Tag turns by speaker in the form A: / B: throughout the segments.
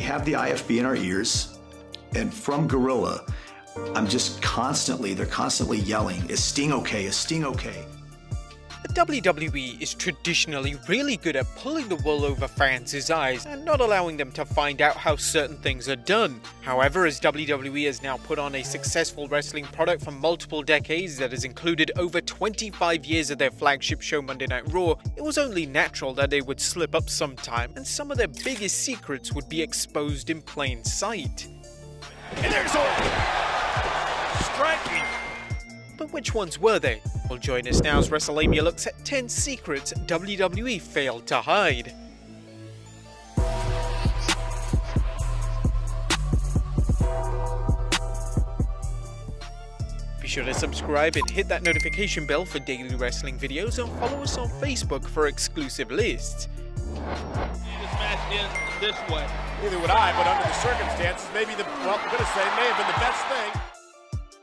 A: We have the IFB in our ears, and from Gorilla, they're constantly yelling, is Sting okay? Is Sting okay?
B: The WWE is traditionally really good at pulling the wool over fans' eyes and not allowing them to find out how certain things are done. However, as WWE has now put on a successful wrestling product for multiple decades that has included over 25 years of their flagship show Monday Night Raw, it was only natural that they would slip up sometime and some of their biggest secrets would be exposed in plain sight.
C: And there's Orton! Striking!
B: But which ones were they? Well, join us now as Wrestlelamia looks at 10 secrets WWE failed to hide. Be sure to subscribe and hit that notification bell for daily wrestling videos and follow us on Facebook for exclusive lists.
C: This match ends this way. Neither would I, but under the circumstances, I'm going to say may have been the best thing.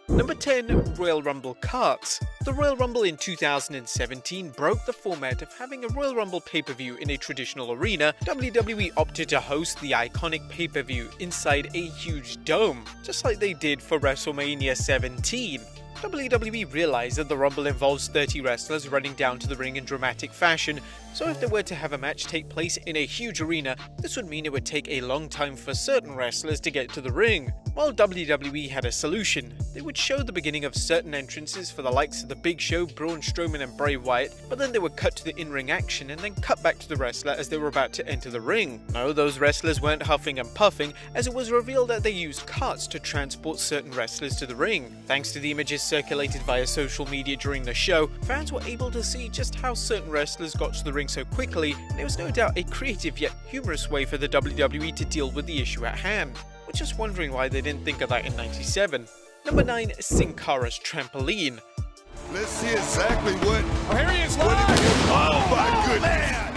B: Number 10. Royal Rumble Carts. The Royal Rumble in 2017 broke the format of having a Royal Rumble pay-per-view in a traditional arena. WWE opted to host the iconic pay-per-view inside a huge dome, just like they did for WrestleMania 17. WWE realized that the Rumble involves 30 wrestlers running down to the ring in dramatic fashion, so if they were to have a match take place in a huge arena, this would mean it would take a long time for certain wrestlers to get to the ring. While WWE had a solution, they would show the beginning of certain entrances for the likes of The Big Show, Braun Strowman and Bray Wyatt, but then they would cut to the in-ring action and then cut back to the wrestler as they were about to enter the ring. No, those wrestlers weren't huffing and puffing, as it was revealed that they used carts to transport certain wrestlers to the ring. Thanks to the images circulated via social media during the show, fans were able to see just how certain wrestlers got to the ring so quickly, and it was no doubt a creative yet humorous way for the WWE to deal with the issue at hand. We're just wondering why they didn't think of that in '97. Number 9. Sin Cara's Trampoline.
D: Let's see exactly what...
C: Oh, here he is live!
D: Oh my goodness!
C: Man.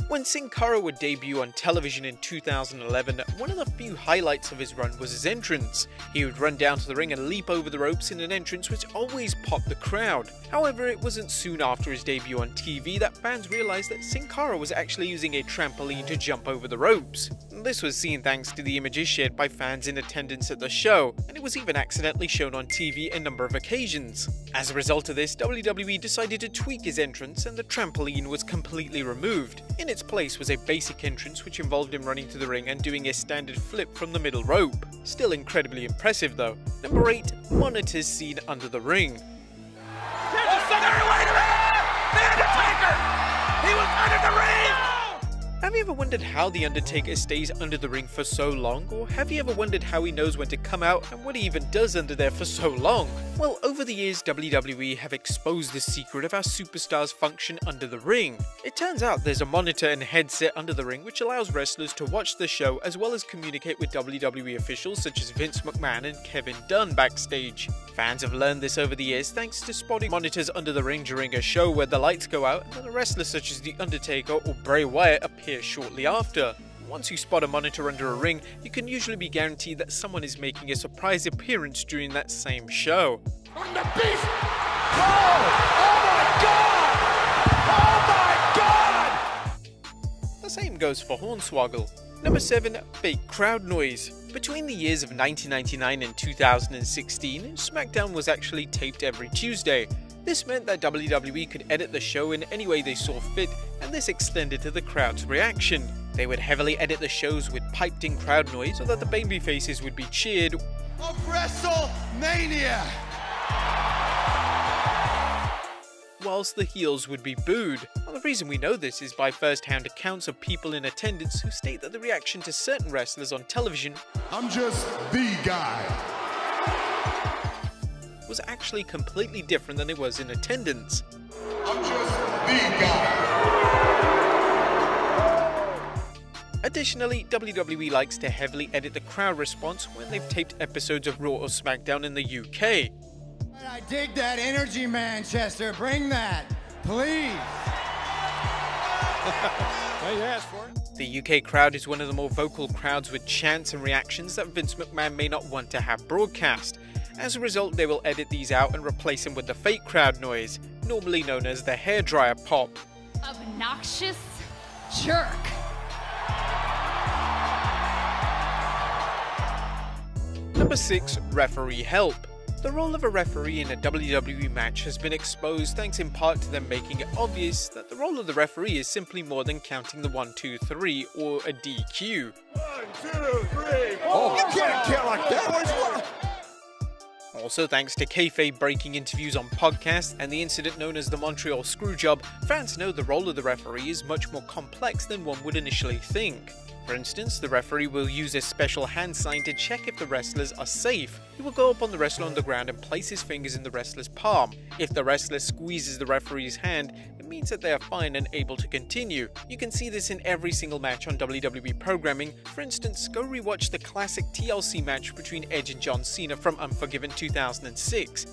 B: When Sin Cara would debut on television in 2011, one of the few highlights of his run was his entrance. He would run down to the ring and leap over the ropes in an entrance which always popped the crowd. However, it wasn't soon after his debut on TV that fans realized that Sin Cara was actually using a trampoline to jump over the ropes. This was seen thanks to the images shared by fans in attendance at the show, and it was even accidentally shown on TV a number of occasions. As a result of this, WWE decided to tweak his entrance and the trampoline was completely removed. In its place was a basic entrance which involved him running to the ring and doing a standard flip from the middle rope. Still incredibly impressive though. Number 8. Monitors seen under the ring.
C: There's a secondary way to The Undertaker! He was under the ring!
B: Have you ever wondered how The Undertaker stays under the ring for so long? Or have you ever wondered how he knows when to come out and what he even does under there for so long? Well, over the years, WWE have exposed the secret of how superstars function under the ring. It turns out there's a monitor and headset under the ring which allows wrestlers to watch the show as well as communicate with WWE officials such as Vince McMahon and Kevin Dunn backstage. Fans have learned this over the years thanks to spotting monitors under the ring during a show where the lights go out and then a wrestler such as The Undertaker or Bray Wyatt appear shortly after. Once you spot a monitor under a ring, you can usually be guaranteed that someone is making a surprise appearance during that same show.
C: The beast! Oh! Oh my god! Oh my god!
B: The same goes for Hornswoggle. Number 7. Fake crowd noise. Between the years of 1999 and 2016, SmackDown was actually taped every Tuesday. This meant that WWE could edit the show in any way they saw fit, and this extended to the crowd's reaction. They would heavily edit the shows with piped-in crowd noise so that the babyfaces would be cheered
D: Of WrestleMania!
B: whilst the heels would be booed. Well, the reason we know this is by first-hand accounts of people in attendance who state that the reaction to certain wrestlers on television
D: I'm just the guy.
B: was actually completely different than it was in attendance.
D: I'm just the guy.
B: Additionally, WWE likes to heavily edit the crowd response when they've taped episodes of Raw or SmackDown in the UK.
E: I dig that energy, Manchester. Bring that, please.
C: Well, you asked for it.
B: The UK crowd is one of the more vocal crowds with chants and reactions that Vince McMahon may not want to have broadcast. As a result, they will edit these out and replace them with the fake crowd noise, normally known as the hairdryer pop.
F: Obnoxious jerk.
B: Number 6. Referee help. The role of a referee in a WWE match has been exposed thanks in part to them making it obvious that the role of the referee is simply more than counting the 1, 2, 3 or a DQ.
D: 1, 2, 3, 4. Oh, you can't count like that.
B: Also, thanks to kayfabe breaking interviews on podcasts and the incident known as the Montreal Screwjob, fans know the role of the referee is much more complex than one would initially think. For instance, the referee will use a special hand sign to check if the wrestlers are safe. He will go up on the wrestler on the ground and place his fingers in the wrestler's palm. If the wrestler squeezes the referee's hand, it means that they are fine and able to continue. You can see this in every single match on WWE programming. For instance, go rewatch the classic TLC match between Edge and John Cena from Unforgiven 2006.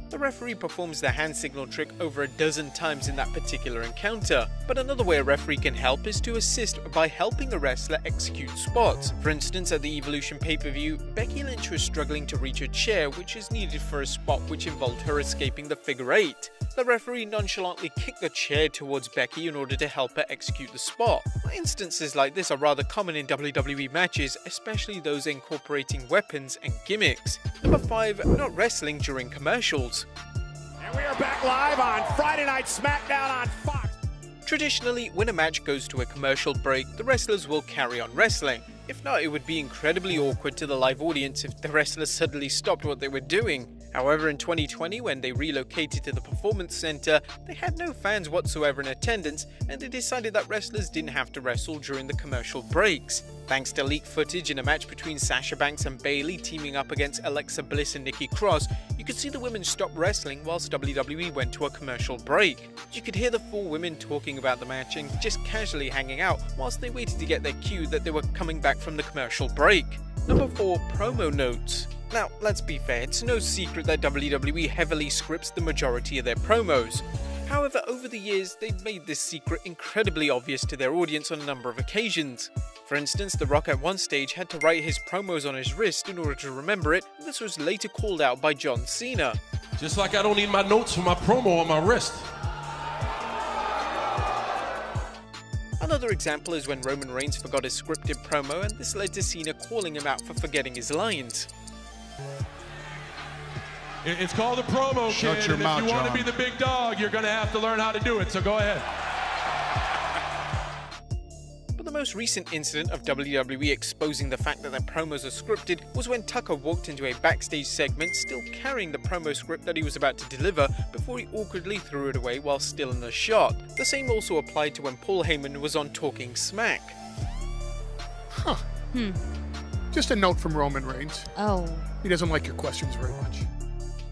B: The referee performs the hand signal trick over a dozen times in that particular encounter. But another way a referee can help is to assist by helping a wrestler execute spots. For instance, at the Evolution pay-per-view, Becky Lynch was struggling to reach a chair which is needed for a spot which involved her escaping the figure 8. The referee nonchalantly kicked the chair towards Becky in order to help her execute the spot. Instances like this are rather common in WWE matches, especially those incorporating weapons and gimmicks. Number 5. Not wrestling during commercials.
C: And we are back live on Friday Night SmackDown on Fox.
B: Traditionally, when a match goes to a commercial break, the wrestlers will carry on wrestling. If not, it would be incredibly awkward to the live audience if the wrestlers suddenly stopped what they were doing. However, in 2020, when they relocated to the Performance Center, they had no fans whatsoever in attendance, and they decided that wrestlers didn't have to wrestle during the commercial breaks. Thanks to leaked footage in a match between Sasha Banks and Bayley teaming up against Alexa Bliss and Nikki Cross, you could see the women stop wrestling whilst WWE went to a commercial break. You could hear the 4 women talking about the match and just casually hanging out whilst they waited to get their cue that they were coming back from the commercial break. Number 4. Promo notes. Now, let's be fair, it's no secret that WWE heavily scripts the majority of their promos. However, over the years, they've made this secret incredibly obvious to their audience on a number of occasions. For instance, The Rock at one stage had to write his promos on his wrist in order to remember it, and this was later called out by John Cena.
F: Just like I don't need my notes for my promo on my wrist.
B: Another example is when Roman Reigns forgot his scripted promo, and this led to Cena calling him out for forgetting his lines.
F: It's called a promo, kid,
D: Shut your
F: and
D: mouth,
F: if you want to
D: John.
F: be the big dog, you're going to have to learn how to do it, so go ahead.
B: But the most recent incident of WWE exposing the fact that their promos are scripted was when Tucker walked into a backstage segment still carrying the promo script that he was about to deliver before he awkwardly threw it away while still in the shot. The same also applied to when Paul Heyman was on Talking Smack.
G: Just a note from Roman Reigns.
H: Oh.
G: He doesn't like your questions very much.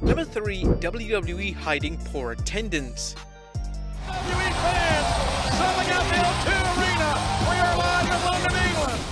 B: Number 3. WWE hiding poor attendance.
C: WWE fans selling out the O2 Arena. We are live in London, England.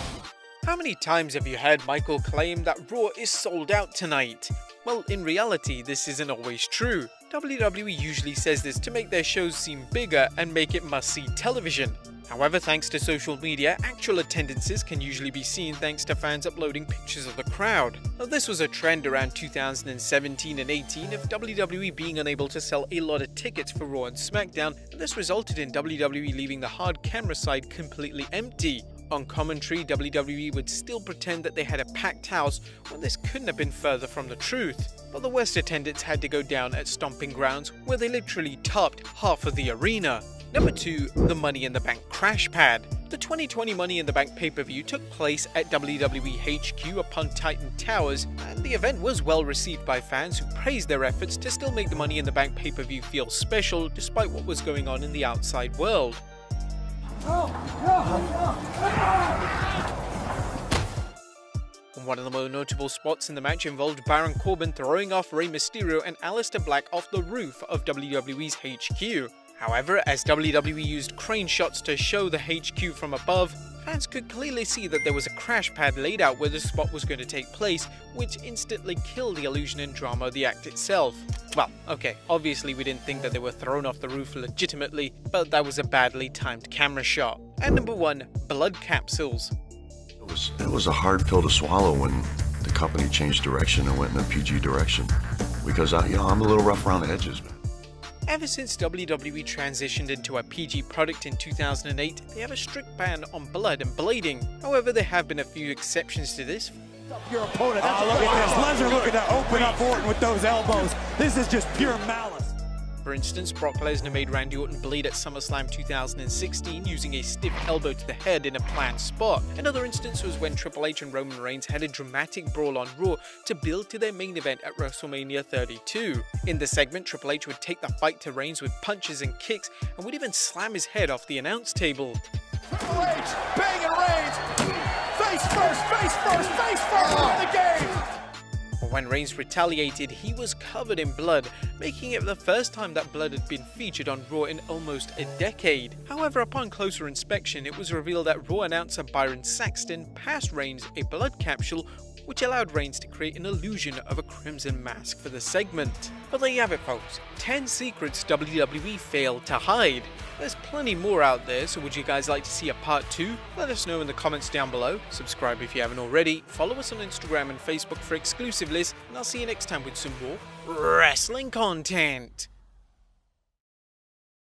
B: How many times have you heard Michael claim that Raw is sold out tonight? Well, in reality, this isn't always true. WWE usually says this to make their shows seem bigger and make it must-see television. However, thanks to social media, actual attendances can usually be seen thanks to fans uploading pictures of the crowd. Now, this was a trend around 2017 and 18 of WWE being unable to sell a lot of tickets for Raw and SmackDown, and this resulted in WWE leaving the hard camera side completely empty. On commentary, WWE would still pretend that they had a packed house when this couldn't have been further from the truth. But the worst attendance had to go down at Stomping Grounds, where they literally topped half of the arena. Number 2. The Money in the Bank Crash Pad. The 2020 Money in the Bank pay-per-view took place at WWE HQ upon Titan Towers, and the event was well received by fans who praised their efforts to still make the Money in the Bank pay-per-view feel special despite what was going on in the outside world. One of the more notable spots in the match involved Baron Corbin throwing off Rey Mysterio and Aleister Black off the roof of WWE's HQ. However, as WWE used crane shots to show the HQ from above, fans could clearly see that there was a crash pad laid out where the spot was going to take place, which instantly killed the illusion and drama of the act itself. Well, okay, obviously we didn't think that they were thrown off the roof legitimately, but that was a badly timed camera shot. And number 1, blood capsules.
I: It was a hard pill to swallow when the company changed direction and went in a PG direction, because I'm a little rough around the edges, man.
B: Ever since WWE transitioned into a PG product in 2008, they have a strict ban on blood and blading. However, there have been a few exceptions to this.
H: Your opponent. Look at this. Lesnar looking to open up Orton with those elbows. This is just pure malice.
B: For instance, Brock Lesnar made Randy Orton bleed at SummerSlam 2016 using a stiff elbow to the head in a planned spot. Another instance was when Triple H and Roman Reigns had a dramatic brawl on Raw to build to their main event at WrestleMania 32. In the segment, Triple H would take the fight to Reigns with punches and kicks and would even slam his head off the announce table.
H: Triple H banging Reigns. Face first, face first, face first in the game.
B: But when Reigns retaliated, he was covered in blood, making it the first time that blood had been featured on Raw in almost a decade. However, upon closer inspection, it was revealed that Raw announcer Byron Saxton passed Reigns a blood capsule, which allowed Reigns to create an illusion of a crimson mask for the segment. But there you have it, folks. 10 secrets WWE failed to hide. There's plenty more out there, so would you guys like to see a part 2? Let us know in the comments down below. Subscribe if you haven't already. Follow us on Instagram and Facebook for exclusive lists, and I'll see you next time with some more wrestling content.